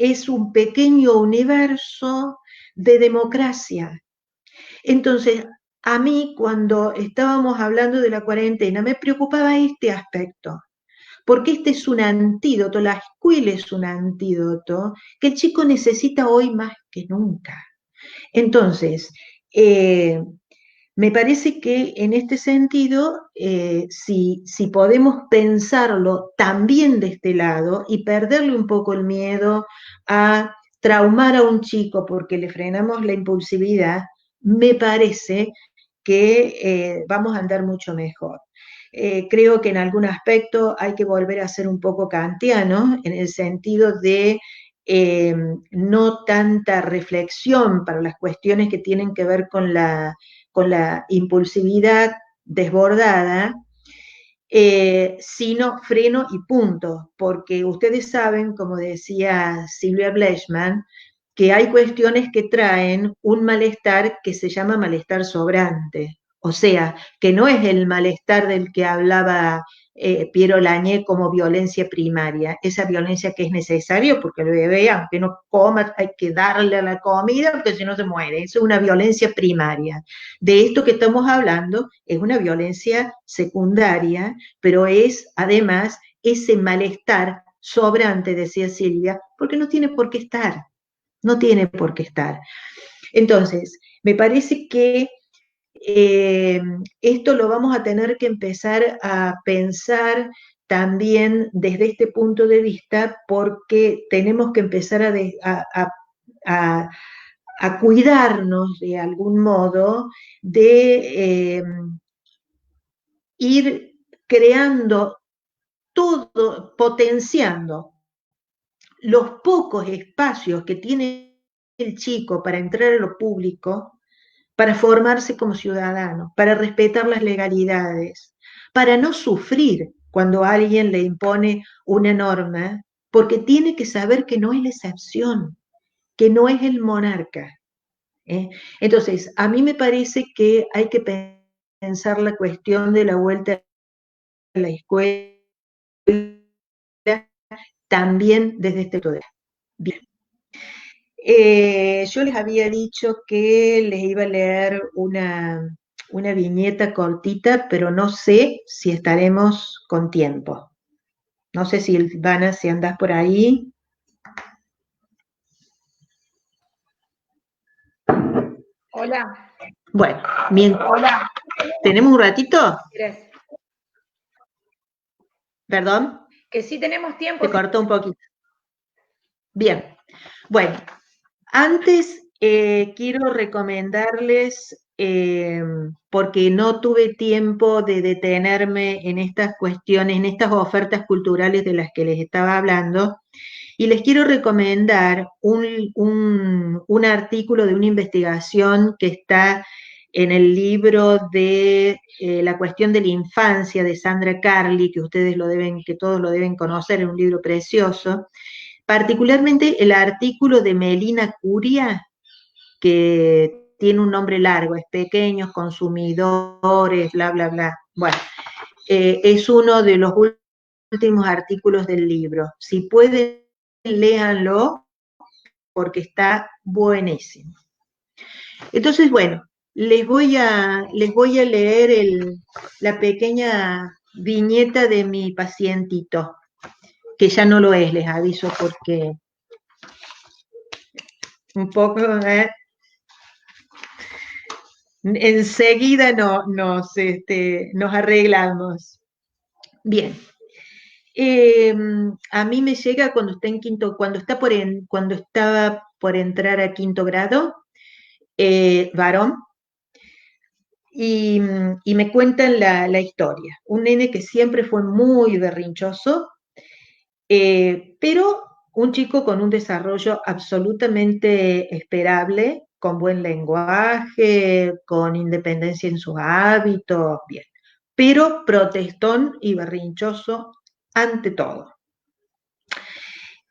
Es un pequeño universo de democracia. Entonces, a mí cuando estábamos hablando de la cuarentena me preocupaba este aspecto, porque este es un antídoto, la escuela es un antídoto que el chico necesita hoy más que nunca. Entonces, eh, me parece que en este sentido, si podemos pensarlo también de este lado y perderle un poco el miedo a traumar a un chico porque le frenamos la impulsividad, me parece que vamos a andar mucho mejor. Creo que en algún aspecto hay que volver a ser un poco kantiano, en el sentido de eh, no tanta reflexión para las cuestiones que tienen que ver con la impulsividad desbordada, sino freno y punto, porque ustedes saben, como decía Silvia Blechman, que hay cuestiones que traen un malestar que se llama malestar sobrante, o sea, que no es el malestar del que hablaba Piero Lañé como violencia primaria, esa violencia que es necesaria porque el bebé, aunque no coma, hay que darle a la comida porque si no se muere, es una violencia primaria. De esto que estamos hablando es una violencia secundaria, pero es además ese malestar sobrante, decía Silvia, porque no tiene por qué estar, no tiene por qué estar. Entonces, me parece que eh, esto lo vamos a tener que empezar a pensar también desde este punto de vista porque tenemos que empezar a, a cuidarnos de algún modo de ir creando todo, potenciando los pocos espacios que tiene el chico para entrar a lo público, para formarse como ciudadano, para respetar las legalidades, para no sufrir cuando alguien le impone una norma, porque tiene que saber que no es la excepción, que no es el monarca. ¿Eh? Entonces, a mí me parece que hay que pensar la cuestión de la vuelta a la escuela también desde este punto de vista. Bien. Yo les había dicho que les iba a leer una viñeta cortita, pero no sé si estaremos con tiempo. No sé si, Silvana, si andás por ahí. Hola. Bueno, Hola. ¿tenemos un ratito? ¿Querés? ¿Perdón? Que sí tenemos tiempo. Se cortó un poquito. Bien. Bueno, antes quiero recomendarles, porque no tuve tiempo de detenerme en estas cuestiones, en estas ofertas culturales de las que les estaba hablando, y les quiero recomendar un artículo de una investigación que está en el libro de La cuestión de la infancia de Sandra Carli, que que todos lo deben conocer, es un libro precioso. Particularmente el artículo de Melina Curia, que tiene un nombre largo, es Pequeños Consumidores, bla, bla, bla. Bueno, es uno de los últimos artículos del libro. Si pueden, léanlo, porque está buenísimo. Entonces, bueno, les voy a leer la pequeña viñeta de mi pacientito, que ya no lo es, les aviso, porque un poco, enseguida nos arreglamos. Bien. A mí me llega cuando está en quinto, cuando estaba por entrar a quinto grado, varón, y me cuentan la historia. Un nene que siempre fue muy berrinchoso, pero un chico con un desarrollo absolutamente esperable, con buen lenguaje, con independencia en sus hábitos, bien, pero protestón y berrinchoso ante todo.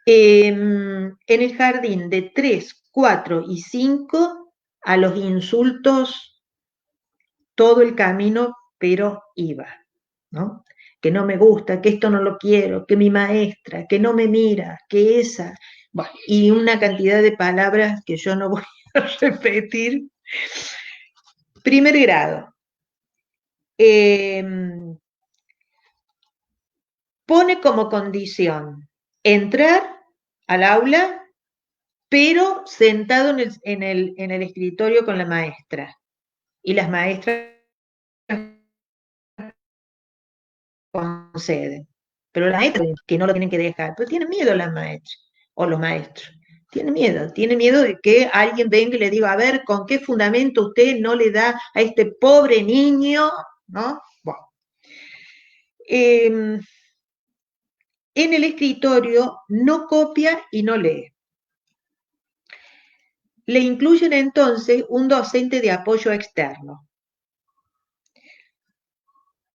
En el jardín de 3, 4 y 5, a los insultos todo el camino, pero iba, ¿no? Que no me gusta, que esto no lo quiero, que mi maestra, que no me mira, que esa, bueno, y una cantidad de palabras que yo no voy a repetir. Primer grado. Pone como condición entrar al aula, pero sentado en el escritorio con la maestra. Y las maestras conceden. Pero las maestras que no lo tienen que dejar, pero tienen miedo las maestras o los maestros. Tienen miedo de que alguien venga y le diga, a ver, ¿con qué fundamento usted no le da a este pobre niño? ¿No? Bueno. En el escritorio no copia y no lee. Le incluyen entonces un docente de apoyo externo.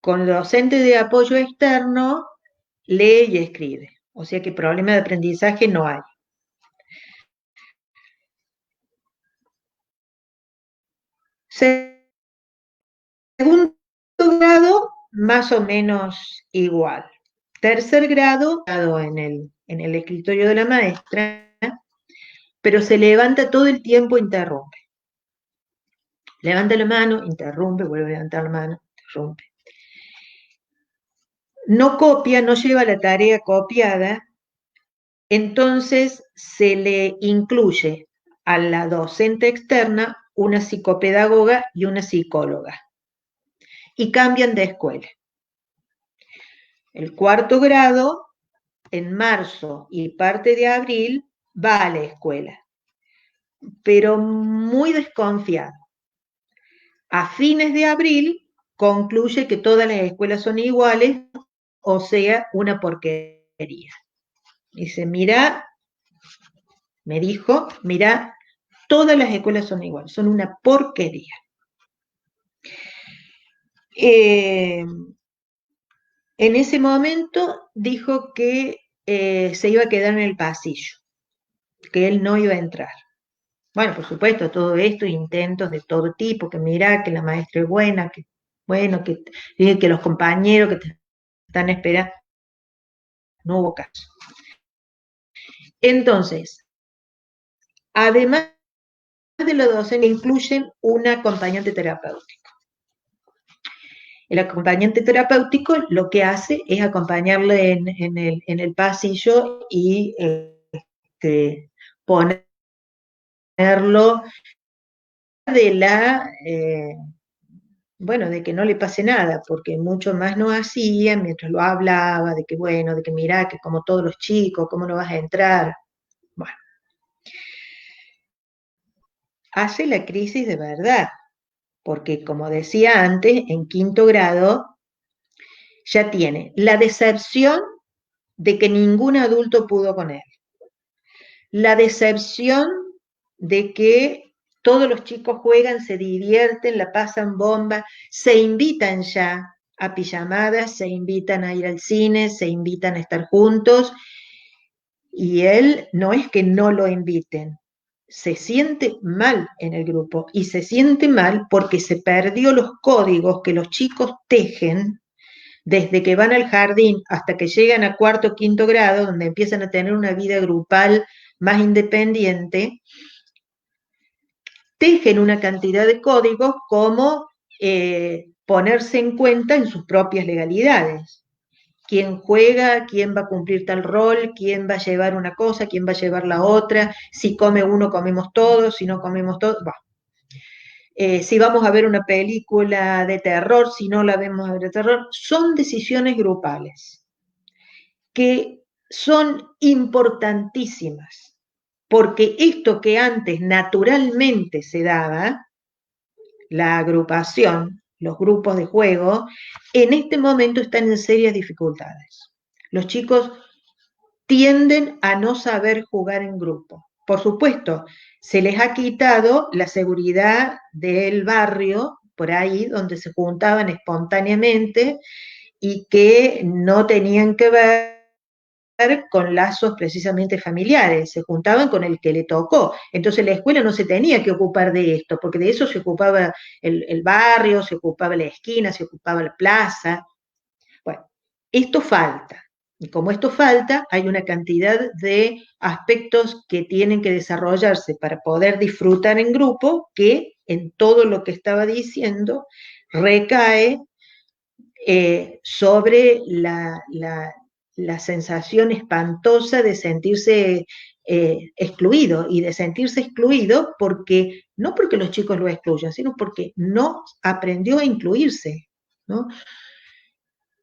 Con el docente de apoyo externo lee y escribe. O sea que problema de aprendizaje no hay. Segundo grado, más o menos igual. Tercer grado, en el escritorio de la maestra, pero se levanta todo el tiempo, interrumpe. Levanta la mano, interrumpe, vuelve a levantar la mano, interrumpe. No copia, no lleva la tarea copiada, entonces se le incluye a la docente externa una psicopedagoga y una psicóloga. Y cambian de escuela. El cuarto grado, en marzo y parte de abril, va a la escuela, pero muy desconfiado. A fines de abril concluye que todas las escuelas son iguales, o sea, una porquería. Dice, mira, me dijo, mira, todas las escuelas son iguales, son una porquería. En ese momento dijo que se iba a quedar en el pasillo, que él no iba a entrar. Bueno, por supuesto, todo esto, intentos de todo tipo, que mira, que la maestra es buena, que bueno, que los compañeros que te están esperando, no hubo caso. Entonces, además de los docentes, incluyen un acompañante terapéutico. El acompañante terapéutico lo que hace es acompañarle en el pasillo y ponerlo de bueno, de que no le pase nada, porque mucho más no hacía mientras lo hablaba, de que bueno, de que mirá, que como todos los chicos, ¿cómo no vas a entrar? Bueno, hace la crisis de verdad, porque como decía antes, en quinto grado ya tiene la decepción de que ningún adulto pudo con él, la decepción de que todos los chicos juegan, se divierten, la pasan bomba, se invitan ya a pijamadas, se invitan a ir al cine, se invitan a estar juntos, y él no es que no lo inviten, se siente mal en el grupo, y se siente mal porque se perdió los códigos que los chicos tejen desde que van al jardín hasta que llegan a cuarto o quinto grado, donde empiezan a tener una vida grupal más independiente, tejen una cantidad de códigos como ponerse en cuenta en sus propias legalidades. Quién juega, quién va a cumplir tal rol, quién va a llevar una cosa, quién va a llevar la otra, si come uno comemos todos, si no comemos todos. Si vamos a ver una película de terror, si no la vemos de terror, son decisiones grupales que son importantísimas, porque esto que antes naturalmente se daba, la agrupación, los grupos de juego, en este momento están en serias dificultades. Los chicos tienden a no saber jugar en grupo. Por supuesto, se les ha quitado la seguridad del barrio, por ahí, donde se juntaban espontáneamente y que no tenían que ver con lazos precisamente familiares, se juntaban con el que le tocó. Entonces la escuela no se tenía que ocupar de esto, porque de eso se ocupaba el barrio, se ocupaba la esquina, se ocupaba la plaza. Bueno, esto falta. Y como esto falta, hay una cantidad de aspectos que tienen que desarrollarse para poder disfrutar en grupo, que en todo lo que estaba diciendo recae sobre la sensación espantosa de sentirse excluido, y de sentirse excluido porque, no porque los chicos lo excluyan, sino porque no aprendió a incluirse, ¿no?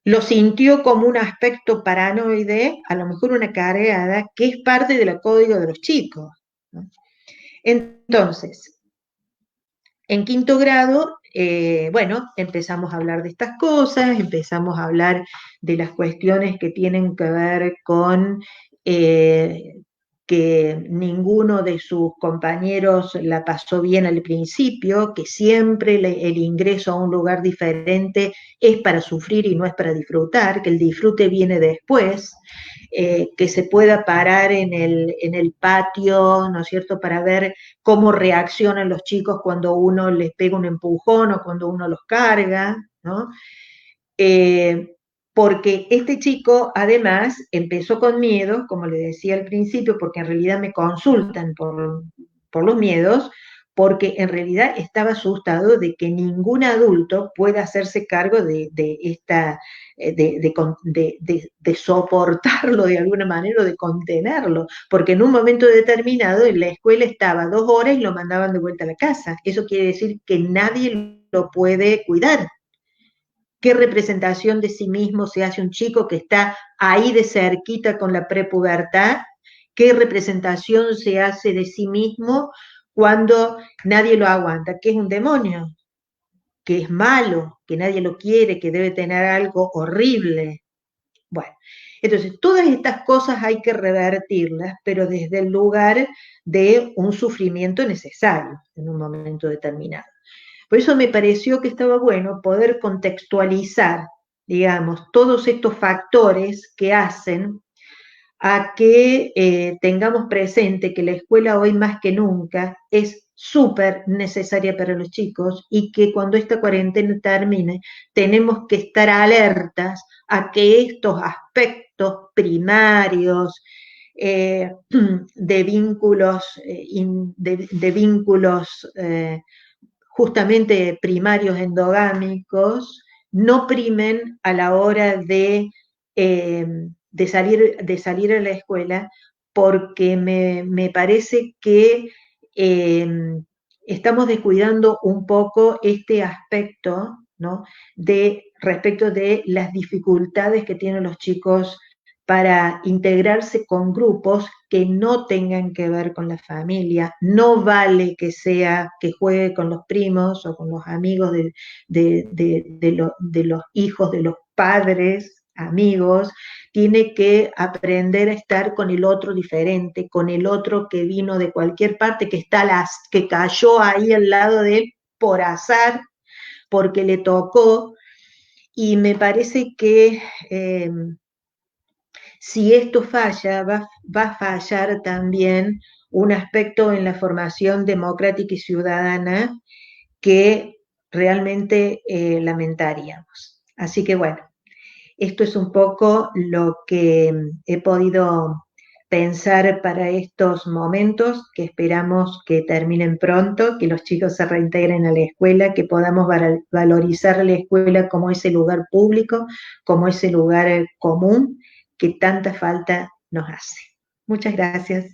Lo sintió como un aspecto paranoide, a lo mejor una cargada, que es parte del código de los chicos, ¿no? Entonces, en quinto grado, bueno, empezamos a hablar de estas cosas, empezamos a hablar de las cuestiones que tienen que ver con que ninguno de sus compañeros la pasó bien al principio, que siempre el ingreso a un lugar diferente es para sufrir y no es para disfrutar, que el disfrute viene después, que se pueda parar en el patio, ¿no es cierto?, para ver cómo reaccionan los chicos cuando uno les pega un empujón o cuando uno los carga, ¿no? Porque este chico además empezó con miedo, como le decía al principio, porque en realidad me consultan por los miedos, porque en realidad estaba asustado de que ningún adulto pueda hacerse cargo de soportarlo de alguna manera o de contenerlo, porque en un momento determinado en la escuela estaba 2 horas y lo mandaban de vuelta a la casa. Eso quiere decir que nadie lo puede cuidar. ¿Qué representación de sí mismo se hace un chico que está ahí de cerquita con la prepubertad? ¿Qué representación se hace de sí mismo cuando nadie lo aguanta? ¿Que es un demonio? ¿Que es malo? ¿Que nadie lo quiere? ¿Que debe tener algo horrible? Bueno, entonces todas estas cosas hay que revertirlas, pero desde el lugar de un sufrimiento necesario en un momento determinado. Por eso me pareció que estaba bueno poder contextualizar, digamos, todos estos factores que hacen a que tengamos presente que la escuela hoy más que nunca es súper necesaria para los chicos, y que cuando esta cuarentena termine tenemos que estar alertas a que estos aspectos primarios de vínculos, de vínculos justamente primarios endogámicos, no primen a la hora de salir a la escuela, porque me parece que estamos descuidando un poco este aspecto, ¿no? Respecto de las dificultades que tienen los chicos para integrarse con grupos que no tengan que ver con la familia. No vale que que juegue con los primos o con los amigos de los hijos de los padres, amigos. Tiene que aprender a estar con el otro diferente, con el otro que vino de cualquier parte, que cayó ahí al lado de él por azar, porque le tocó. Y me parece que si esto falla, va a fallar también un aspecto en la formación democrática y ciudadana que realmente lamentaríamos. Así que bueno, esto es un poco lo que he podido pensar para estos momentos, que esperamos que terminen pronto, que los chicos se reintegren a la escuela, que podamos valorizar la escuela como ese lugar público, como ese lugar común que tanta falta nos hace. Muchas gracias.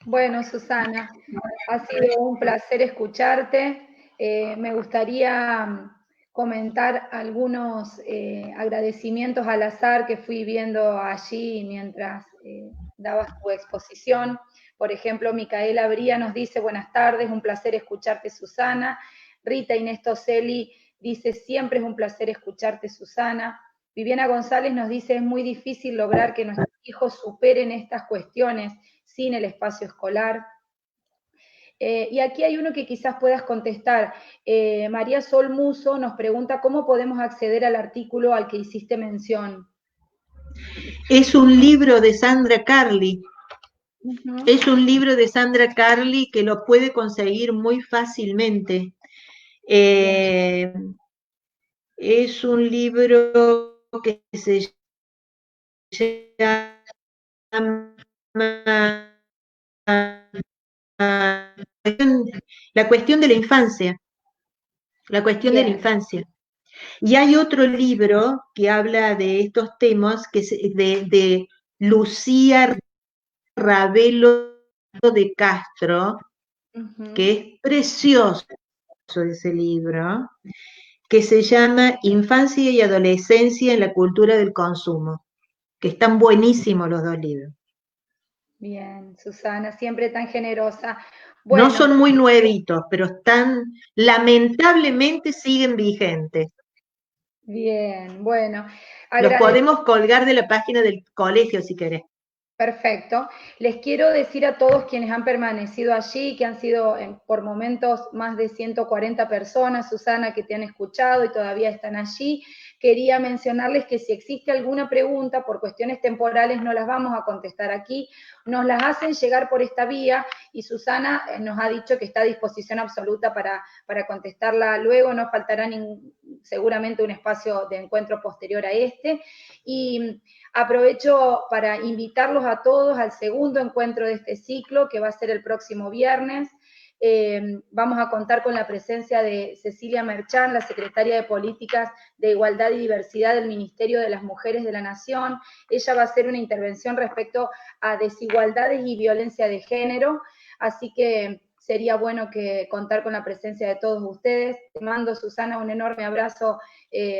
Bueno, Susana, ha sido un placer escucharte. Me gustaría comentar algunos agradecimientos al azar que fui viendo allí mientras dabas tu exposición. Por ejemplo, Micaela Bría nos dice, buenas tardes, un placer escucharte, Susana. Rita Inés Toselli dice, siempre es un placer escucharte, Susana. Viviana González nos dice, es muy difícil lograr que nuestros hijos superen estas cuestiones sin el espacio escolar. Y aquí hay uno que quizás puedas contestar. María Sol Muso nos pregunta cómo podemos acceder al artículo al que hiciste mención. Es un libro de Sandra Carli. Uh-huh. Es un libro de Sandra Carli que lo puede conseguir muy fácilmente. Es un libro que se llama La cuestión de la infancia. La cuestión de la infancia. Y hay otro libro que habla de estos temas, que es de Lucía Ravelo de Castro, que es precioso ese libro, que se llama Infancia y Adolescencia en la Cultura del Consumo, que están buenísimos los dos libros. Bien, Susana, siempre tan generosa. Bueno, no son muy nuevitos, pero están, lamentablemente siguen vigentes. Bien, bueno. Los podemos colgar de la página del colegio si querés. Perfecto. Les quiero decir a todos quienes han permanecido allí, que han sido por momentos más de 140 personas, Susana, que te han escuchado y todavía están allí. Quería mencionarles que si existe alguna pregunta, por cuestiones temporales no las vamos a contestar aquí, nos las hacen llegar por esta vía y Susana nos ha dicho que está a disposición absoluta para contestarla luego, no faltará seguramente un espacio de encuentro posterior a este. Y aprovecho para invitarlos a todos al segundo encuentro de este ciclo, que va a ser el próximo viernes. Vamos a contar con la presencia de Cecilia Merchán, la secretaria de Políticas de Igualdad y Diversidad del Ministerio de las Mujeres de la Nación. Ella va a hacer una intervención respecto a desigualdades y violencia de género, así que sería bueno contar con la presencia de todos ustedes. Te mando, Susana, un enorme abrazo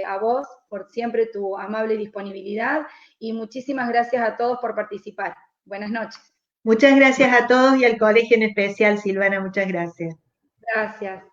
a vos por siempre tu amable disponibilidad y muchísimas gracias a todos por participar. Buenas noches. Muchas gracias a todos y al colegio en especial, Silvana, muchas gracias. Gracias.